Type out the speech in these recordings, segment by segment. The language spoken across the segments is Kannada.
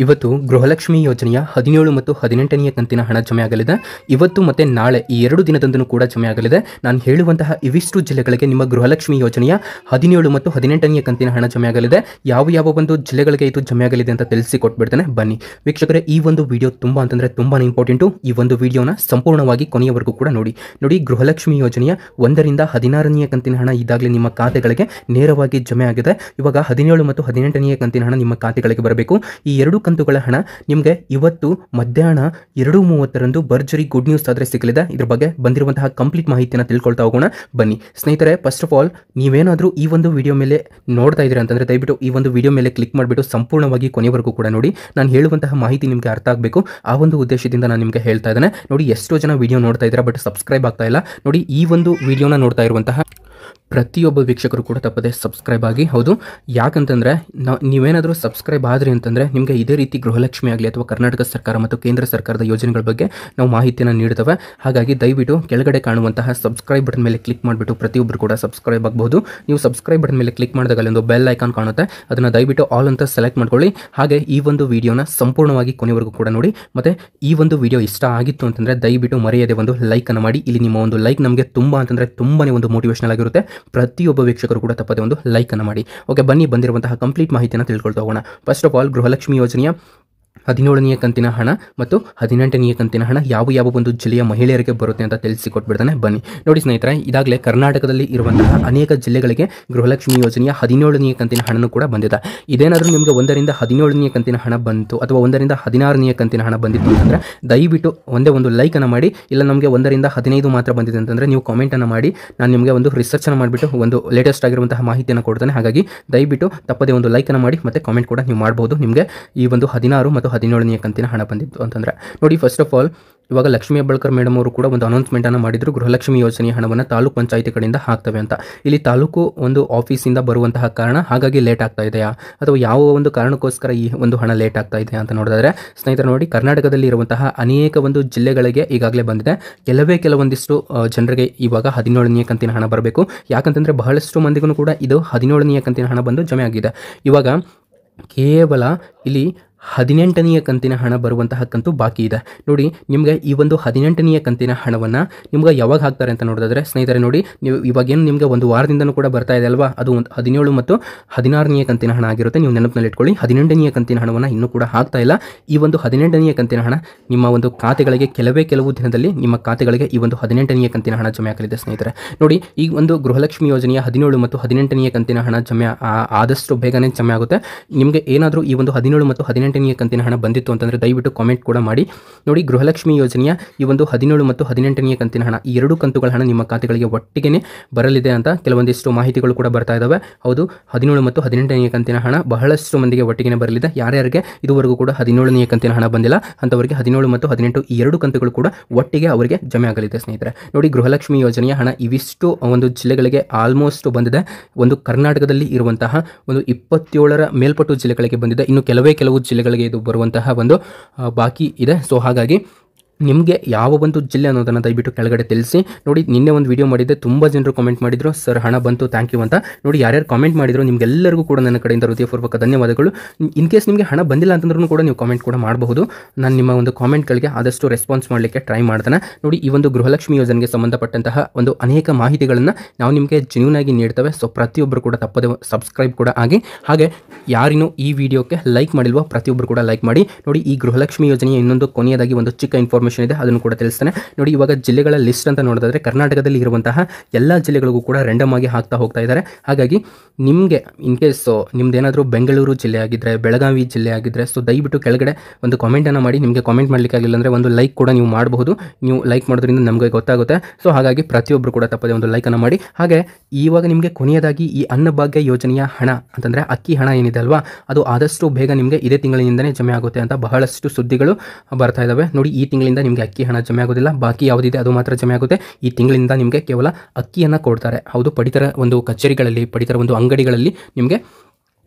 ಇವತ್ತು ಗೃಹಲಕ್ಷ್ಮಿ ಯೋಜನೆಯ 17 ಮತ್ತು 18ನೇ ಕಂತಿನ ಹಣ ಜಮೆ ಆಗಲಿದೆ. ಇವತ್ತು ಮತ್ತು ನಾಳೆ ಈ 2 ದಿನದಂದು ಕೂಡ ಜಮೆ ಆಗಲಿದೆ. ನಾನು ಹೇಳುವಂತಹ ಇವಿಷ್ಟು ಜಿಲ್ಲೆಗಳಿಗೆ ನಿಮ್ಮ ಗೃಹಲಕ್ಷ್ಮಿ ಯೋಜನೆಯ 17 ಮತ್ತು 18ನೇ ಕಂತಿನ ಹಣ ಜಮೆ ಆಗಲಿದೆ. ಯಾವ ಒಂದು ಜಿಲ್ಲೆಗಳಿಗೆ ಇದು ಜಮೆ ಆಗಲಿದೆ ಅಂತ ತಿಳಿಸಿಕೊಟ್ಬಿಡ್ತೇನೆ. ಬನ್ನಿ ವೀಕ್ಷಕರೇ, ಈ ಒಂದು ವಿಡಿಯೋ ತುಂಬಾ ತುಂಬಾನೇ ಇಂಪಾರ್ಟೆಂಟು. ಈ ಒಂದು ವಿಡಿಯೋನ ಸಂಪೂರ್ಣವಾಗಿ ಕೊನೆಯವರೆಗೂ ಕೂಡ ನೋಡಿ. ಗೃಹಲಕ್ಷ್ಮಿ ಯೋಜನೆಯ 1ರಿಂದ 16ನೇ ಕಂತಿನ ಹಣ ಇದಾಗಲೇ ನಿಮ್ಮ ಖಾತೆಗಳಿಗೆ ನೇರವಾಗಿ ಜಮೆ ಆಗಿದೆ. ಇವಾಗ 17 ಮತ್ತು 18ನೇ ಕಂತಿನ ಹಣ ನಿಮ್ಮ ಖಾತೆಗಳಿಗೆ ಬರಬೇಕು. ಈ 2 ಕಂತುಗಳ ಹಣ ನಿಮಗೆ ಇವತ್ತು ಮಧ್ಯಾಹ್ನ 2:30ರಂದು ಭರ್ಜರಿ ಗುಡ್ ನ್ಯೂಸ್ ಆದರೆ ಸಿಗಲಿದೆ. ಇದ್ರ ಬಗ್ಗೆ ಬಂದಿರುವಂತಹ ಕಂಪ್ಲೀಟ್ ಮಾಹಿತಿಯನ್ನು ತಿಳ್ಕೊಳ್ತಾ ಹೋಗೋಣ. ಬನ್ನಿ ಸ್ನೇಹಿತರೆ, ಫಸ್ಟ್ ಆಫ್ ಆಲ್ ನೀವೇನಾದರೂ ಈ ಒಂದು ವಿಡಿಯೋ ಮೇಲೆ ನೋಡ್ತಾ ಇದ್ದೀರಾ ಅಂತಂದ್ರೆ ದಯವಿಟ್ಟು ಈ ಒಂದು ವಿಡಿಯೋ ಮೇಲೆ ಕ್ಲಿಕ್ ಮಾಡಿಬಿಟ್ಟು ಸಂಪೂರ್ಣವಾಗಿ ಕೊನೆವರೆಗೂ ಕೂಡ ನೋಡಿ. ನಾನು ಹೇಳುವಂತಹ ಮಾಹಿತಿ ನಿಮಗೆ ಅರ್ಥ ಆಗಬೇಕು, ಆ ಒಂದು ಉದ್ದೇಶದಿಂದ ನಾನು ನಿಮಗೆ ಹೇಳ್ತಾ ಇದ್ದೇನೆ. ನೋಡಿ, ಎಷ್ಟೋ ಜನ ವಿಡಿಯೋ ನೋಡ್ತಾ ಇದ್ದೀರಾ ಬಟ್ ಸಬ್ಸ್ಕ್ರೈಬ್ ಆಗ್ತಾ ಇಲ್ಲ. ನೋಡಿ, ಈ ಒಂದು ವಿಡಿಯೋನ ನೋಡ್ತಾ ಇರುವಂತಹ ಪ್ರತಿಯೊಬ್ಬ ವೀಕ್ಷಕರು ಕೂಡ ತಪ್ಪದೆ ಸಬ್ಸ್ಕ್ರೈಬ್ ಆಗಿ. ಹೌದು, ಯಾಕಂತಂದರೆ ನೀವೇನಾದರೂ ಸಬ್ಸ್ಕ್ರೈಬ್ ಆದ್ರಿ ಅಂತಂದರೆ ನಿಮಗೆ ಇದೇ ರೀತಿ ಗೃಹಲಕ್ಷ್ಮಿ ಆಗಲಿ ಅಥವಾ ಕರ್ನಾಟಕ ಸರ್ಕಾರ ಮತ್ತು ಕೇಂದ್ರ ಸರ್ಕಾರದ ಯೋಜನೆಗಳ ಬಗ್ಗೆ ನಾವು ಮಾಹಿತಿಯನ್ನು ನೀಡ್ತವೆ. ಹಾಗಾಗಿ ದಯವಿಟ್ಟು ಕೆಳಗಡೆ ಕಾಣುವಂತಹ ಸಬ್ಸ್ಕ್ರೈಬ್ ಬಟನ್ ಮೇಲೆ ಕ್ಲಿಕ್ ಮಾಡಿಬಿಟ್ಟು ಪ್ರತಿಯೊಬ್ಬರು ಕೂಡ ಸಬ್ಸ್ಕ್ರೈಬ್ ಆಗಬಹುದು. ನೀವು ಸಬ್ಸ್ಕ್ರೈಬ್ ಬಟನ್ ಮೇಲೆ ಕ್ಲಿಕ್ ಮಾಡಿದಾಗ ಒಂದು ಬೆಲ್ ಐಕಾನ್ ಕಾಣುತ್ತೆ, ಅದನ್ನು ದಯವಿಟ್ಟು ಆಲ್ ಅಂತ ಸೆಲೆಕ್ಟ್ ಮಾಡ್ಕೊಳ್ಳಿ. ಹಾಗೆ ಈ ಒಂದು ವಿಡಿಯೋನ ಸಂಪೂರ್ಣವಾಗಿ ಕೊನೆವರೆಗೂ ಕೂಡ ನೋಡಿ. ಮತ್ತು ಈ ಒಂದು ವಿಡಿಯೋ ಇಷ್ಟ ಆಗಿತ್ತು ಅಂತಂದರೆ ದಯವಿಟ್ಟು ಮರೆಯದೆ ಒಂದು ಲೈಕನ್ನು ಮಾಡಿ. ಇಲ್ಲಿ ನಿಮ್ಮ ಒಂದು ಲೈಕ್ ನಮಗೆ ತುಂಬ ಅಂತಂದರೆ ತುಂಬನೇ ಒಂದು ಮೋಟಿವೇಶನಲ್ ಆಗಿರುತ್ತೆ. ಪ್ರತಿಯೊಬ್ಬ ವೀಕ್ಷಕರು ಕೂಡ ತಪ್ಪದೆ ಒಂದು ಲೈಕ್ ಅನ್ನು ಮಾಡಿ. ಓಕೆ, ಬನ್ನಿ ಬಂದಿರುವಂತಹ ಕಂಪ್ಲೀಟ್ ಮಾಹಿತಿಯನ್ನು ತಿಳ್ಕೊಳ್ತಾ ಹೋಗೋಣ. ಫಸ್ಟ್ ಆಫ್ ಆಲ್, ಗೃಹಲಕ್ಷ್ಮಿ ಯೋಜನೆಯ 17ನೇ ಕಂತಿನ ಹಣ ಮತ್ತು 18ನೇ ಕಂತಿನ ಹಣ ಯಾವ ಒಂದು ಜಿಲ್ಲೆಯ ಮಹಿಳೆಯರಿಗೆ ಬರುತ್ತೆ ಅಂತ ತಿಳಿಸಿಕೊಟ್ಬಿಡ್ತಾನೆ. ಬನ್ನಿ ನೋಡಿ ಸ್ನೇಹಿತರೆ, ಇದಾಗಲೇ ಕರ್ನಾಟಕದಲ್ಲಿ ಇರುವಂತಹ ಅನೇಕ ಜಿಲ್ಲೆಗಳಿಗೆ ಗೃಹಲಕ್ಷ್ಮಿ ಯೋಜನೆಯ 17ನೇ ಕಂತಿನ ಹಣನೂ ಕೂಡ ಬಂದಿದೆ. ಇದೇನಾದರೂ ನಿಮಗೆ 1ರಿಂದ 17ನೇ ಕಂತಿನ ಹಣ ಬಂತು ಅಥವಾ 1ರಿಂದ 16ನೇ ಕಂತಿನ ಹಣ ಬಂದಿತ್ತು ಅಂತಂದರೆ ದಯವಿಟ್ಟು ಒಂದೇ ಒಂದು ಲೈಕನ್ನು ಮಾಡಿ. ಇಲ್ಲ ನಮಗೆ 1ರಿಂದ 15 ಮಾತ್ರ ಬಂದಿದೆ ಅಂತಂದರೆ ನೀವು ಕಾಮೆಂಟನ್ನು ಮಾಡಿ. ನಾನು ನಿಮಗೆ ಒಂದು ರಿಸರ್ಚನ್ನು ಮಾಡಿಬಿಟ್ಟು ಒಂದು ಲೇಟೆಸ್ಟ್ ಆಗಿರುವಂತಹ ಮಾಹಿತಿಯನ್ನು ಕೊಡ್ತೇನೆ. ಹಾಗಾಗಿ ದಯವಿಟ್ಟು ತಪ್ಪದೇ ಒಂದು ಲೈಕನ್ನು ಮಾಡಿ ಮತ್ತು ಕಾಮೆಂಟ್ ಕೂಡ ನೀವು ಮಾಡ್ಬೋದು. ನಿಮಗೆ ಈ ಒಂದು 16 ಮತ್ತು 17ನೇ ಕಂತಿನ ಹಣ ಬಂದಿತ್ತು ಅಂತಂದರೆ ನೋಡಿ. ಫಸ್ಟ್ ಆಫ್ ಆಲ್, ಇವಾಗ ಲಕ್ಷ್ಮೀ ಹೆಬ್ಬಾಳ್ಕರ್ ಮೇಡಮ್ ಅವರು ಕೂಡ ಒಂದು ಅನೌನ್ಸ್ಮೆಂಟನ್ನು ಮಾಡಿದ್ರು. ಗೃಹಲಕ್ಷ್ಮಿ ಯೋಜನೆಯ ಹಣವನ್ನು ತಾಲೂಕು ಪಂಚಾಯಿತಿ ಕಡೆಯಿಂದ ಹಾಕ್ತವೆ ಅಂತ. ಇಲ್ಲಿ ತಾಲೂಕು ಒಂದು ಆಫೀಸಿಂದ ಬರುವಂತಹ ಕಾರಣ ಹಾಗಾಗಿ ಲೇಟ್ ಆಗ್ತಾ ಇದೆಯಾ ಅಥವಾ ಯಾವ ಒಂದು ಕಾರಣಕ್ಕೋಸ್ಕರ ಈ ಒಂದು ಹಣ ಲೇಟ್ ಆಗ್ತಾ ಇದೆಯಾ ಅಂತ ನೋಡಿದ್ರೆ ಸ್ನೇಹಿತರೆ, ನೋಡಿ, ಕರ್ನಾಟಕದಲ್ಲಿ ಇರುವಂತಹ ಅನೇಕ ಒಂದು ಜಿಲ್ಲೆಗಳಿಗೆ ಈಗಾಗಲೇ ಬಂದಿದೆ. ಕೆಲವೊಂದಿಷ್ಟು ಜನರಿಗೆ ಇವಾಗ 17ನೇ ಕಂತಿನ ಹಣ ಬರಬೇಕು. ಯಾಕಂತಂದರೆ ಬಹಳಷ್ಟು ಮಂದಿಗೂ ಕೂಡ ಇದು 17ನೇ ಕಂತಿನ ಹಣ ಬಂದು ಜಮೆ ಆಗಿದೆ. ಇವಾಗ ಕೇವಲ ಇಲ್ಲಿ 18ನೇ ಕಂತಿನ ಹಣ ಬರುವಂತಹ ಕಂತು ಬಾಕಿ ಇದೆ. ನೋಡಿ, ನಿಮಗೆ ಈ ಒಂದು 18ನೇ ಕಂತಿನ ಹಣವನ್ನು ನಿಮ್ಗೆ ಯಾವಾಗ ಹಾಕ್ತಾರೆ ಅಂತ ನೋಡಿದ್ರೆ ಸ್ನೇಹಿತರೆ, ನೋಡಿ, ನೀವು ಇವಾಗೇನು ನಿಮಗೆ ಒಂದು ವಾರದಿಂದನೂ ಕೂಡ ಬರ್ತಾ ಇದೆ ಅಲ್ವಾ, ಅದು 17 ಮತ್ತು 16ನೇ ಕಂತಿನ ಹಣ ಆಗಿರುತ್ತೆ. ನೀವು ನೆನಪಿನಲ್ಲಿ ಇಟ್ಕೊಳ್ಳಿ. 18ನೇ ಕಂತಿನ ಹಣವನ್ನು ಇನ್ನೂ ಕೂಡ ಹಾಕ್ತಾ ಇಲ್ಲ. ಈ ಒಂದು 18ನೇ ಕಂತಿನ ಹಣ ನಿಮ್ಮ ಒಂದು ಖಾತೆಗಳಿಗೆ ಕೆಲವು ದಿನದಲ್ಲಿ ನಿಮ್ಮ ಖಾತೆಗಳಿಗೆ ಈ ಒಂದು 18ನೇ ಕಂತಿನ ಹಣ ಜಮೆ ಆಗಲಿದೆ ಸ್ನೇಹಿತರೆ. ನೋಡಿ, ಈ ಒಂದು ಗೃಹಲಕ್ಷ್ಮಿ ಯೋಜನೆಯ 17 ಮತ್ತು 18ನೇ ಕಂತಿನ ಹಣ ಜಮೆ ಆದಷ್ಟು ಬೇಗನೆ ಜಮೆ ಆಗುತ್ತೆ. ನಿಮಗೆ ಏನಾದರೂ ಈ ಒಂದು 17 ಮತ್ತು 18ನೇ ಕಂತಿನ ಹಣ ಬಂದಿತ್ತು ಅಂತಂದರೆ ದಯವಿಟ್ಟು ಕಾಮೆಂಟ್ ಕೂಡ ಮಾಡಿ. ನೋಡಿ, ಗೃಹಲಕ್ಷ್ಮಿ ಯೋಜನೆಯ ಈ ಒಂದು 17 ಮತ್ತು 18ನೇ ಕಂತಿನ ಹಣ, ಈ 2 ಕಂತುಗಳ ಹಣ ನಿಮ್ಮ ಖಾತೆಗಳಿಗೆ ಒಟ್ಟಿಗೆ ಬರಲಿದೆ ಅಂತ ಕೆಲವೊಂದಿಷ್ಟು ಮಾಹಿತಿಗಳು ಕೂಡ ಬರ್ತಾ ಇದ್ದಾವೆ. ಹೌದು, 17 ಮತ್ತು 18ನೇ ಕಂತಿನ ಹಣ ಬಹಳಷ್ಟು ಮಂದಿಗೆ ಒಟ್ಟಿಗೆ ಬರಲಿದೆ. ಯಾರ್ಯಾರಿಗೆ ಇದುವರೆಗೂ ಕೂಡ 17ನೇ ಕಂತಿನ ಹಣ ಬಂದಿಲ್ಲ ಅಂತವರಿಗೆ 17 ಮತ್ತು 18 ಈ 2 ಕಂತುಗಳು ಕೂಡ ಒಟ್ಟಿಗೆ ಅವರಿಗೆ ಜಮೆ ಆಗಲಿದೆ ಸ್ನೇಹಿತರೆ. ನೋಡಿ, ಗೃಹಲಕ್ಷ್ಮಿ ಯೋಜನೆಯ ಹಣ ಇವಿಷ್ಟು ಒಂದು ಜಿಲ್ಲೆಗಳಿಗೆ ಆಲ್ಮೋಸ್ಟ್ ಬಂದಿದೆ. ಒಂದು ಕರ್ನಾಟಕದಲ್ಲಿ ಇರುವಂತಹ ಒಂದು 27ರ ಮೇಲ್ಪಟ್ಟು ಜಿಲ್ಲೆಗಳಿಗೆ ಬಂದಿದೆ. ಇನ್ನು ಕೆಲವು ಜಿಲ್ಲೆಗಳಿಗೆ ಇದು ಬರುವಂತಹ ಒಂದು ಬಾಕಿ ಇದೆ. ಸೊ ಹಾಗಾಗಿ ನಿಮಗೆ ಯಾವ ಒಂದು ಜಿಲ್ಲೆ ಅನ್ನೋದನ್ನು ದಯವಿಟ್ಟು ಕೆಳಗಡೆ ತಿಳಿಸಿ. ನೋಡಿ, ನಿನ್ನೆ ಒಂದು ವಿಡಿಯೋ ಮಾಡಿದ್ದೆ, ತುಂಬ ಜನರು ಕಾಮೆಂಟ್ ಮಾಡಿದ್ರು, ಸರ್ ಹಣ ಬಂತು, ಥ್ಯಾಂಕ್ ಯು ಅಂತ. ನೋಡಿ, ಯಾರ್ಯಾರು ಕಾಮೆಂಟ್ ಮಾಡಿದ್ರು ನಿಮಗೆಲ್ಲರಿಗೂ ಕೂಡ ನನ್ನ ಕಡೆಯಿಂದ ಹೃದಯಪೂರ್ವಕ ಧನ್ಯವಾದಗಳು. ಇನ್ ಕೇಸ್ ನಿಮಗೆ ಹಣ ಬಂದಿಲ್ಲ ಅಂತಂದ್ರೂ ಕೂಡ ನೀವು ಕಾಮೆಂಟ್ ಕೂಡ ಮಾಡಬಹುದು. ನಾನು ನಿಮ್ಮ ಒಂದು ಕಾಮೆಂಟ್ಗಳಿಗೆ ಆದಷ್ಟು ರೆಸ್ಪಾನ್ಸ್ ಮಾಡಲಿಕ್ಕೆ ಟ್ರೈ ಮಾಡ್ತೇನೆ. ನೋಡಿ, ಈ ಒಂದು ಗೃಹಲಕ್ಷ್ಮಿ ಯೋಜನೆಗೆ ಸಂಬಂಧಪಟ್ಟಂತಹ ಒಂದು ಅನೇಕ ಮಾಹಿತಿಗಳನ್ನು ನಾವು ನಿಮಗೆ ಜೆನ್ಯೂನ್ ಆಗಿ ನೀಡ್ತೇವೆ. ಸೊ ಪ್ರತಿಯೊಬ್ಬರು ಕೂಡ ತಪ್ಪದೆ ಸಬ್ಸ್ಕ್ರೈಬ್ ಕೂಡ ಆಗಿ. ಹಾಗೆ ಯಾರಿನೂ ಈ ವಿಡಿಯೋಕ್ಕೆ ಲೈಕ್ ಮಾಡಿಲ್ವೋ ಪ್ರತಿಯೊಬ್ಬರು ಕೂಡ ಲೈಕ್ ಮಾಡಿ. ನೋಡಿ, ಈ ಗೃಹಲಕ್ಷ್ಮಿ ಯೋಜನೆಯ ಇನ್ನೊಂದು ಕೊನೆಯದಾಗಿ ಒಂದು ಚಿಕ್ಕ ಇನ್ಫಾರ್ಮೇಷನ್ ಇದೆ, ಅದನ್ನು ಕೂಡ ತಿಳಿಸ್ತೇನೆ. ನೋಡಿ, ಇವಾಗ ಜಿಲ್ಲೆಗಳ ಲಿಸ್ಟ್ ಅಂತ ನೋಡಿದ್ರೆ ಕರ್ನಾಟಕದಲ್ಲಿ ಇರುವಂತಹ ಎಲ್ಲ ಜಿಲ್ಲೆಗಳಿಗೂ ಕೂಡ ರ್ಯಾಂಡಮ್ ಆಗಿ ಹಾಕ್ತಾ ಹೋಗ್ತಾ ಇದ್ದಾರೆ. ಹಾಗಾಗಿ ನಿಮಗೆ ಇನ್ ಕೇಸ್ ನಿಮ್ದೇನಾದರೂ ಬೆಂಗಳೂರು ಜಿಲ್ಲೆ ಆಗಿದ್ರೆ, ಬೆಳಗಾವಿ ಜಿಲ್ಲೆ ಆಗಿದ್ರೆ, ಸೊ ದಯವಿಟ್ಟು ಕೆಳಗಡೆ ಒಂದು ಕಾಮೆಂಟನ್ನು ಮಾಡಿ. ನಿಮಗೆ ಕಾಮೆಂಟ್ ಮಾಡಲಿಕ್ಕೆ ಆಗಿಲ್ಲ ಅಂದರೆ ಒಂದು ಲೈಕ್ ಕೂಡ ನೀವು ಮಾಡಬಹುದು. ನೀವು ಲೈಕ್ ಮಾಡೋದ್ರಿಂದ ನಮಗೆ ಗೊತ್ತಾಗುತ್ತೆ. ಸೊ ಹಾಗಾಗಿ ಪ್ರತಿಯೊಬ್ಬರು ಕೂಡ ತಪ್ಪದೆ ಒಂದು ಲೈಕನ್ನು ಮಾಡಿ. ಹಾಗೆ ಇವಾಗ ನಿಮಗೆ ಕೊನೆಯದಾಗಿ ಈ ಅನ್ನಭಾಗ್ಯ ಯೋಜನೆಯ ಹಣ ಅಂತಂದರೆ ಅಕ್ಕಿ ಹಣ ಏನಿದೆ ಅಲ್ವಾ, ಅದು ಆದಷ್ಟು ಬೇಗ ನಿಮಗೆ ಇದೇ ತಿಂಗಳಿನಿಂದಲೇ ಜಮೆ ಆಗುತ್ತೆ ಅಂತ ಬಹಳಷ್ಟು ಸುದ್ದಿಗಳು ಬರ್ತಾ ಇದ್ದಾವೆ. ನೋಡಿ, ಈ ತಿಂಗಳಿಂದ ನಿಮಗೆ ಅಕ್ಕಿ ಹಣ ಜಮೆ ಆಗೋದಿಲ್ಲ, ಬಾಕಿ ಯಾವುದಿದೆ ಅದು ಮಾತ್ರ ಜಮೆ ಆಗುತ್ತೆ. ಈ ತಿಂಗಳಿಂದ ನಿಮಗೆ ಕೇವಲ ಅಕ್ಕಿಯನ್ನು ಕೊಡ್ತಾರೆ. ಹೌದು, ಪಡಿತರ ಒಂದು ಕಚೇರಿಗಳಲ್ಲಿ, ಪಡಿತರ ಒಂದು ಅಂಗಡಿಗಳಲ್ಲಿ ನಿಮಗೆ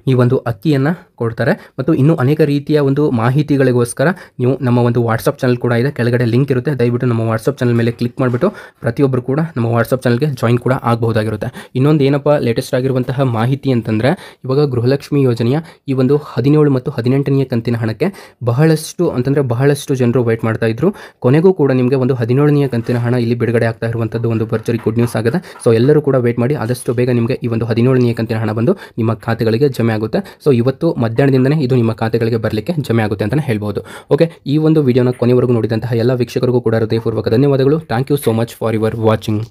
ಈ ಒಂದು ಅಕ್ಕಿಯನ್ನು ಕೊಡ್ತಾರೆ. ಮತ್ತು ಇನ್ನೂ ಅನೇಕ ರೀತಿಯ ಒಂದು ಮಾಹಿತಿಗಳಿಗೋಸ್ಕರ ನೀವು ನಮ್ಮ ಒಂದು ವಾಟ್ಸಪ್ ಚಾನಲ್ ಕೂಡ ಇದೆ, ಕೆಳಗಡೆ ಲಿಂಕ್ ಇರುತ್ತೆ. ದಯವಿಟ್ಟು ನಮ್ಮ ವಾಟ್ಸಪ್ ಚಾನಲ್ ಮೇಲೆ ಕ್ಲಿಕ್ ಮಾಡಿಬಿಟ್ಟು ಪ್ರತಿಯೊಬ್ಬರು ಕೂಡ ನಮ್ಮ ವಾಟ್ಸಪ್ ಚಾನಲ್ಗೆ ಜಾಯಿನ್ ಕೂಡ ಆಗಬಹುದಾಗಿರುತ್ತೆ. ಇನ್ನೊಂದು ಏನಪ್ಪ ಲೇಟೆಸ್ಟ್ ಆಗಿರುವಂತಹ ಮಾಹಿತಿ ಅಂತಂದರೆ, ಇವಾಗ ಗೃಹಲಕ್ಷ್ಮಿ ಯೋಜನೆಯ ಈ ಒಂದು 17 ಮತ್ತು 18ನೇ ಕಂತಿನ ಹಣಕ್ಕೆ ಬಹಳಷ್ಟು ಜನರು ವೇಟ್ ಮಾಡ್ತಾ ಇದ್ರು. ಕೊನೆಗೂ ಕೂಡ ನಿಮಗೆ ಒಂದು 17ನೇ ಕಂತಿನ ಹಣ ಇಲ್ಲಿ ಬಿಡುಗಡೆ ಆಗ್ತಾ ಇರುವಂಥದ್ದು ಒಂದು ಭರ್ಜರಿ ಗುಡ್ ನ್ಯೂಸ್ ಆಗಿದೆ. ಸೊ ಎಲ್ಲರೂ ಕೂಡ ವೇಟ್ ಮಾಡಿ, ಆದಷ್ಟು ಬೇಗ ನಿಮಗೆ ಈ ಒಂದು 17ನೇ ಕಂತಿನ ಹಣ ಬಂದು ನಿಮ್ಮ ಖಾತೆಗಳಿಗೆ ಜಮೆ ಆಗುತ್ತೆ. ಸೊ ಇವತ್ತು ಮಧ್ಯಾಹ್ನದಿಂದನೇ ಇದು ನಿಮ್ಮ ಖಾತೆಗಳಿಗೆ ಬರಲಿಕ್ಕೆ ಜಮೆ ಆಗುತ್ತೆ ಅಂತಲೇ ಹೇಳ್ಬೋದು. ಓಕೆ, ಈ ಒಂದು ವಿಡಿಯೋನ ಕೊನೆವರೆಗೂ ನೋಡಿದಂತಹ ಎಲ್ಲ ವೀಕ್ಷಕರಿಗೂ ಕೂಡ ಹೃದಯಪೂರ್ವಕ ಧನ್ಯವಾದಗಳು. Thank you so much for your watching.